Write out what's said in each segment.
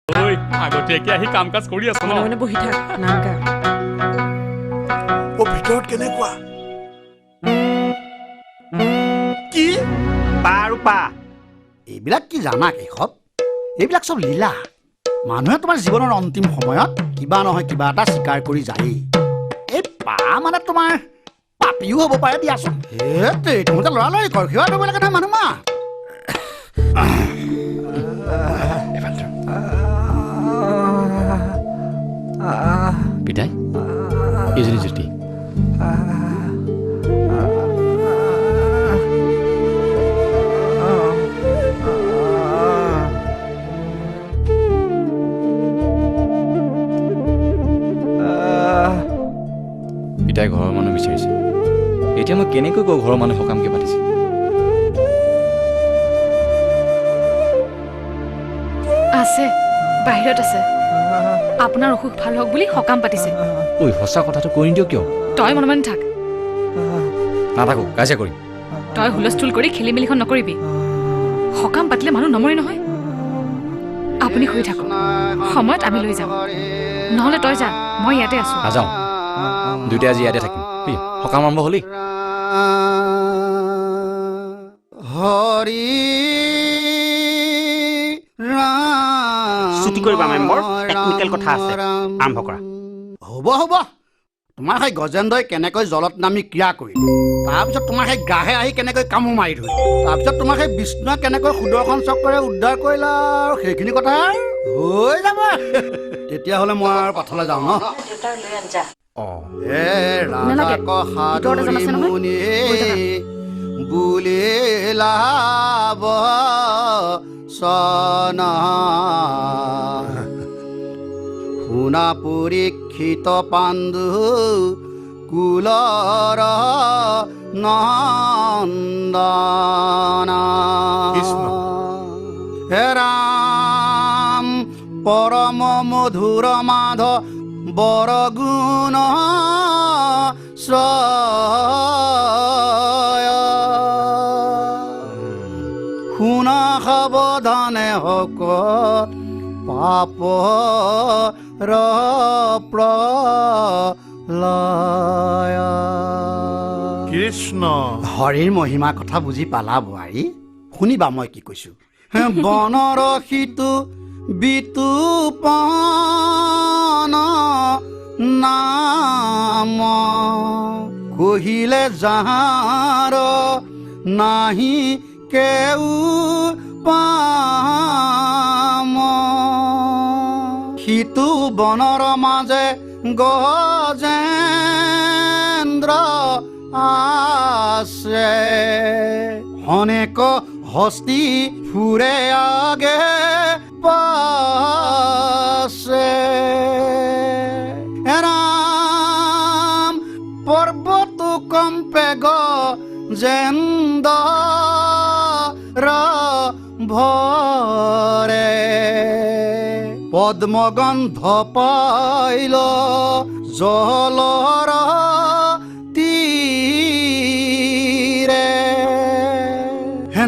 ঐ আগতীয়াকে আহি কাম কাজ কৰি আছ ন মানে বহি থাক নাম গা ও ভিতৰত কেনেকুৱা কি পাৰু পা এইবিলাক কি জানা কেশৱ এইবিলাক চব লীলা মানুহে তোমাৰ জীৱনৰ অন্তিম সময়ত কিবা নহয় কিবা এটা স্বীকাৰ কৰি যায়েই এই পা মানে তোমাৰ পাপিও হ'ব পাৰে দিয়াচোন হেই তোমালোকে লৰালৰি কৰ সেৱা কৰিব লাগে নহয় মানুহ মা পিতাই এইজনী জ্যোতি পিতাই ঘৰৰ মানুহ বিচাৰিছে এতিয়া মই কেনেকৈ গৈ ঘৰৰ মানুহ সকামকে পাতিছে আছে বাহিৰত আছে আপোনাৰ অসুখ ভাল হওক বুলি সকাম পাতিছে ঐ সঁচা কথাটো কৈ নিদিয় কিয় তই মনে মনে থাক নাথাকো কাজিয়া কৰিম তই হুলস্থুল কৰি খেলি মেলিখন নকৰিবি সকাম পাতিলে মানুহ নমৰে নহয় আপুনি শুই থাকক সময়ত আমি লৈ যাম নহ'লে তই যা মই ইয়াতে আছো নাযাওঁ দুয়োটাই আজি ইয়াতে থাকিম সকাম আৰম্ভ হ'লেই হৰি ছুটি কৰিবা মেম্বৰ টেকনিকেল কথা আছে আৰম্ভ কৰা হ'ব হ'ব তোমাৰ সেই গজেন্দ্ৰই কেনেকৈ জলত নামি ক্ৰিয়া কৰিল তাৰপিছত তোমাৰ সেই গাহে আহি কেনেকৈ কামোৰ মাৰি ধৰিল তাৰপিছত তোমাৰ সেই বিষ্ণুৱে কেনেকৈ সুদৰ্শন চক্ৰৰে উদ্ধাৰ কৰিলা আৰু সেইখিনি কথা হৈ যাব তেতিয়াহ'লে মই আৰু পাঠলৈ যাওঁ ন শুনা পৰীক্ষিত পাণ্ডু কুলৰ নন্দনা হে ৰাম পৰম মধুৰ মাধ বৰগুণ শুনা সাৱধানে হক পাপ কৃষ্ণ হৰিৰ মহিমা কথা বুজি পালা বোৱাৰী শুনিবা মই কি কৈছো বনৰসিটো বিতুপন নাম কহিলে যাহাৰ নাহি কেউ পাম সিটো বনৰ মাজে গজেন্দ্ৰ আছে অনেক হস্তি ফুৰে আগে পাছে ৰাম পৰ্বত কম্পে গজেন্দ্ৰ ভৰে পদ্মগন্ধ পাইল জলৰ তীৰে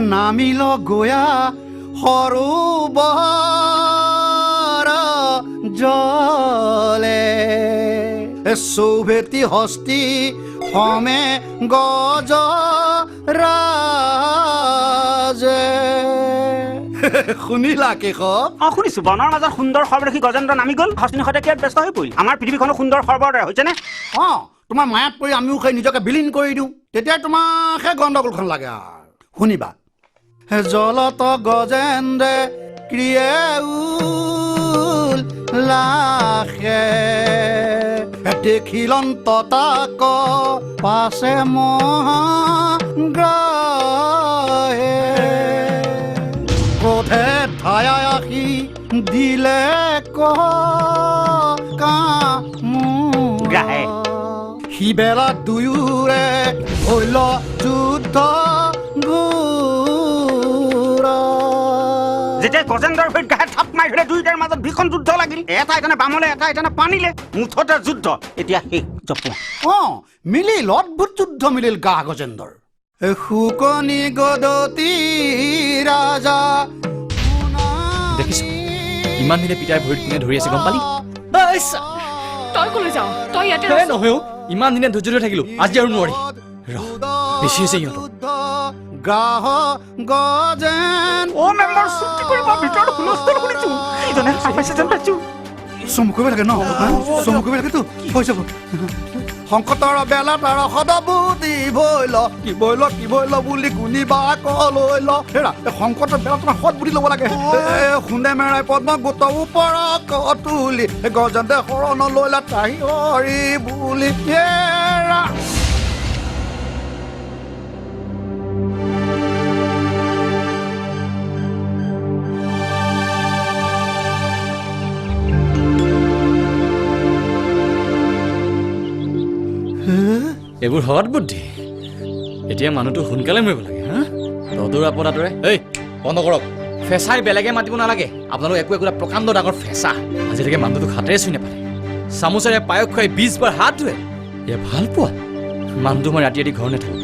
নামিল গয়া সৰোবৰ জলে চৌভেটি হস্তি সমে গজ ৰাজে শুনিলা কেশৱ শুনিছো বনৰ মাজত সুন্দৰ সৰ্বদেশী গজেন্দ্ৰ নামি গ'ল হস্তিনী সৈতে কিয় ব্যস্ত হৈ পৰিল আমাৰ পৃথিৱীখনো সুন্দৰ সৰ্বৰ দৰে হৈছেনে তোমাৰ মায়াত পৰি আমিও সেই নিজকে বিলীন কৰি দিওঁ তেতিয়া তোমাক সেই গণ্ডগোলখন লাগে আৰু শুনিবা জলত গজেন্দ্ৰে ক্ৰিয়ে দেখিলন্ত তাক পাছে মহাগ্ৰহে ক্ৰোধে ধায়া আহি দিলে গ্ৰাহে সিবেলা দুয়োৰে হল যুদ্ধ যেতিয়া গজেন্দ্ৰৰ ভৰিত গাহে থাপ মাৰি ধৰিলে দুয়োটাৰ মাজত ভীষণ যুদ্ধ লাগিল এটা এটানে বামলে এটা এটানে পানীলে মুঠতে যুদ্ধ এতিয়া শেষ জপোৱা মিলিল অদ্ভুত যুদ্ধ মিলিল গা গজেন্দ্ৰৰ শুকনি গদতি ৰাজা দেখিছো ইমান দিনে পিতাই ভৰিত কোনে ধৰি আছে গম পালি তই ক'লৈ যাওঁ তই ইয়াতে এই নহয় অ', ইমান দিনে ধৈৰ্য ধৰি থাকিলো আজি আৰু নোৱাৰি বেছি হৈছে সিহঁতৰ গ্ৰাহ গজেন অ' মেম্বাৰ চুক্তি কৰিব ভিতৰত হুলস্থুল শুনিছো ইজনে সাপ পাইছে যেন পাইছো চমু কৰিব লাগে ন চমু কৰিব লাগেতো হৈ যাব সংকটৰ বেলাত আৰু সদবুদ্ধি ভৈল কি বৈল বুলি গুণিবা কলৈ ল হেৰা সংকটৰ বেলাত তোমাৰ সদ বুদ্ধি ল'ব লাগে শুনে মেৰাই পদ্ম গোট ওপৰত তুলি গজেন্দ্ৰে শৰণ লৈলা তাহি হৰি বুলি হেৰা এইবোৰ সৎ বুদ্ধি এতিয়া মানুহটো সোনকালে মৰিব লাগে হা তদুৰ আপদাতৰে এই বন্ধ কৰক ফেঁচাই বেলেগে মাতিব নালাগে আপোনালোক একোটা প্ৰকাণ্ড ডাঙৰ ফেঁচা আজিলৈকে মানুহটোক হাতেৰে চুই নাপালে চামুচেৰে পায়স খুৱাই 20 বাৰ হাত ধুৱে এয়া ভাল পোৱা মানুহটো মই ৰাতি ঘৰ নাথাকো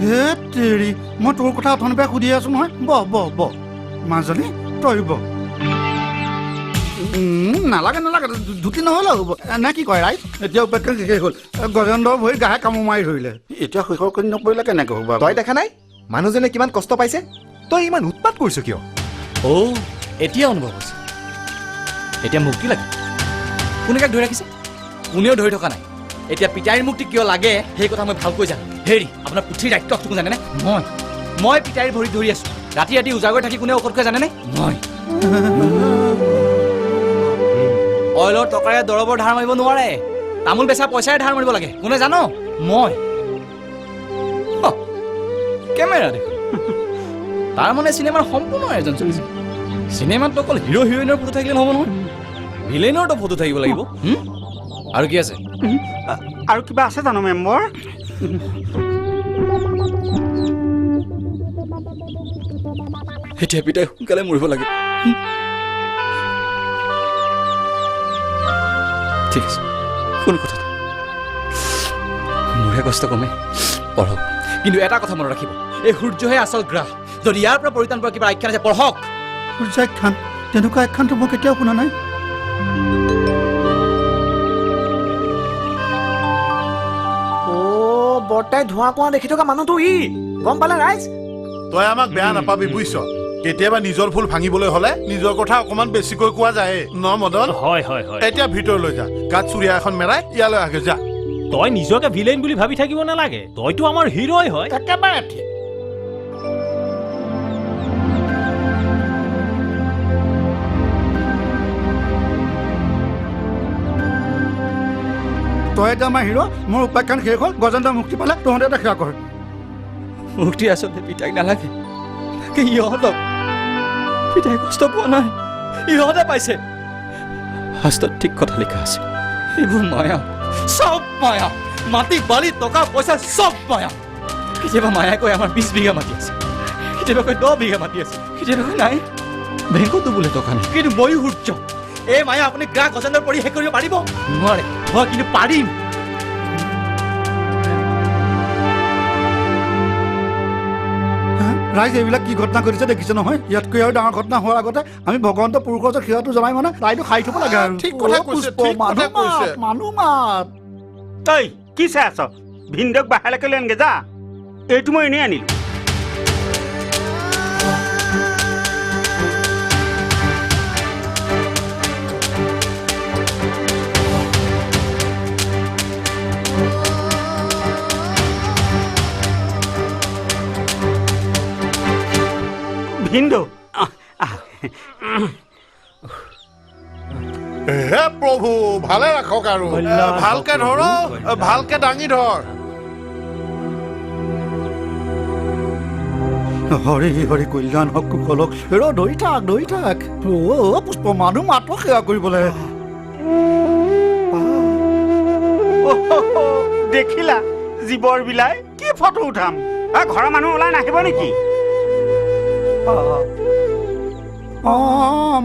হে তেৰি মই তোৰ কথা অথনিৰ পৰা সুধি আছো নহয় বহ মাজনী তই বহ নালাগে ধুতি নহ'লে হ'ব এনে কি কয় ৰাইজ এতিয়া উপেক্ষা শেষেই হ'ল গজেন্দ্ৰৰ ভৰি গাহে কামোৰ মাৰি ধৰিলে এতিয়া শৈশৱ কৰি নপৰিলে কেনেকৈ হ'ব তই দেখা নাই মানুহজনে কিমান কষ্ট পাইছে তই ইমান উৎপাত কৰিছ কিয় অ' এতিয়া অনুভৱ হৈছে এতিয়া মুক্তি লাগে কোনে কাক ধৰি ৰাখিছে কোনেও ধৰি থকা নাই এতিয়া পিতাইৰ মুক্তি কিয় লাগে সেই কথা মই ভালকৈ জানো হেৰি আপোনাৰ পুথিৰ দায়িত্বটো জানেনে মই পিতাইৰ ভৰিত ধৰি আছো ৰাতি উজাগৰ থাকি কোনে ঔষধ খুৱাই জানেনে মই অইলৰ টকাৰে দৰৱৰ ধাৰ মাৰিব নোৱাৰে তামোল বেচা পইচাৰে ধাৰ মাৰিব লাগে কোনে জানো মই কেমেৰা দেখোন তাৰ মানে চিনেমাৰ সম্পূৰ্ণ আয়োজন চলিছে চিনেমাত অকল হিৰো হিৰইনৰ ফটো থাকিলে নহ'ব নহয় ভিলেইনৰতো ফটো থাকিব লাগিব আৰু কি আছে আৰু কিবা আছে জানো মেম্বৰ এতিয়া পিতাই সোনকালে মৰিব লাগে ঠিক আছে কোন কথা মোৰহে কষ্ট কমে পঢ়ক কিন্তু এটা কথা মনত ৰাখিব এই সূৰ্যহে আচল গ্ৰাহ যদি ইয়াৰ পৰা পৰিত্ৰাণ পোৱা কিবা আখ্যান আছে পঢ়ক সূৰ্যাখ্যান তেনেকুৱা আখ্যানটো মই কেতিয়াও শুনা নাই বৰ্তাই ধোঁৱা কোৱা দেখি থকা মানুহটো গম পালে ৰাইজ তই আমাক বেয়া নাপাবি বুজিছ কেতিয়াবা নিজৰ ফুল ভাঙিবলৈ হলে নিজৰ কথা অকমান বেছিকৈ কোৱা যায় ন মদন হয় এতিয়া ভিতৰলৈ যা গাত চুৰিয়া এখন মেৰাই ইয়ালৈ আগে যা তই নিজকে ভিলেইন বুলি ভাবি থাকিব নালাগে তইতো আমাৰ হিৰোই হয় একেবাৰে ঠিক তই এতিয়া আমাৰ হিৰো মোৰ উপাখ্যান শেষ হ'ল গজেন্দ্ৰ মুক্তি পালে তহঁতে এটা সেৱা কৰ মুক্তি আচলতে পিতাইক নালাগে ইহঁতক পিতাই কষ্ট পোৱা নাই ইহঁতে পাইছে শাস্ত্ৰত ঠিক কথা লিখা আছে এইবোৰ মায়া চব মায়া মাটি বালি টকা পইচা চব মায়া কেতিয়াবা মায়াই কৈ আমাৰ 20 বিঘা মাটি আছে কেতিয়াবা কৈ 10 বিঘা মাটি আছে কেতিয়াবা কৈ নাই বেংকতো বোলে টকা নাই কিন্তু ময়ো সূৰ্য এই মায়া আপুনি গ্ৰাহ গজেন্দ্ৰৰ পৰি শেষ কৰিব পাৰিব নোৱাৰে মই কিন্তু পাৰিম ৰাইজ এইবিলাক কি ঘটনা ঘটিছে দেখিছে নহয় ইয়াতকৈ আৰু ডাঙৰ ঘটনা হোৱাৰ আগতে আমি ভগৱন্ত পুৰুষৰ ওচৰত সেৱাটো জনাই মানে তাইতো খাই থব লাগে আৰু ঠিক কথা কৈছে, ঠিক কথা কৈছে। মানুহ মাত তই কি চাই আছ ভিনদেউক বাহিৰলৈকে লৈ আনগে যা এইটো মই এনেই আনিলো ভিনদেউ হে প্ৰভু ভালে ৰাখক আৰু ভালকে ধৰ ভালকে দাঙি ধৰ হৰি হৰি কল্যাণ হওক কুশলক ৰ ধৰি থাক পুষ্প মানুহ মাত্ৰ সেৱা কৰিবলৈ দেখিলা জীৱৰ বিলাই কি ফটো উঠাম ঘৰৰ মানুহ ওলাই নাহিব নেকি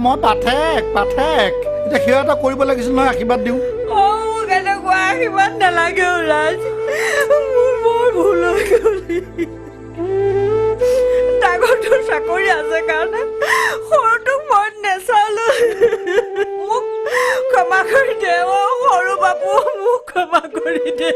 মই পাঠেক এতিয়া সেৱা এটা কৰিব লাগিছিল নহয় আশীৰ্বাদ দিওঁ কেনেকুৱা আশীৰ্বাদ নালাগে ওলাইছ মোৰ বৰ ভুল হৈ গ'ল ডাঙৰটোৰ চাকৰি আছে কাৰণে সৰুটো ক্ষমা কৰি দে সৰু বাপু মোক ক্ষমা কৰি দে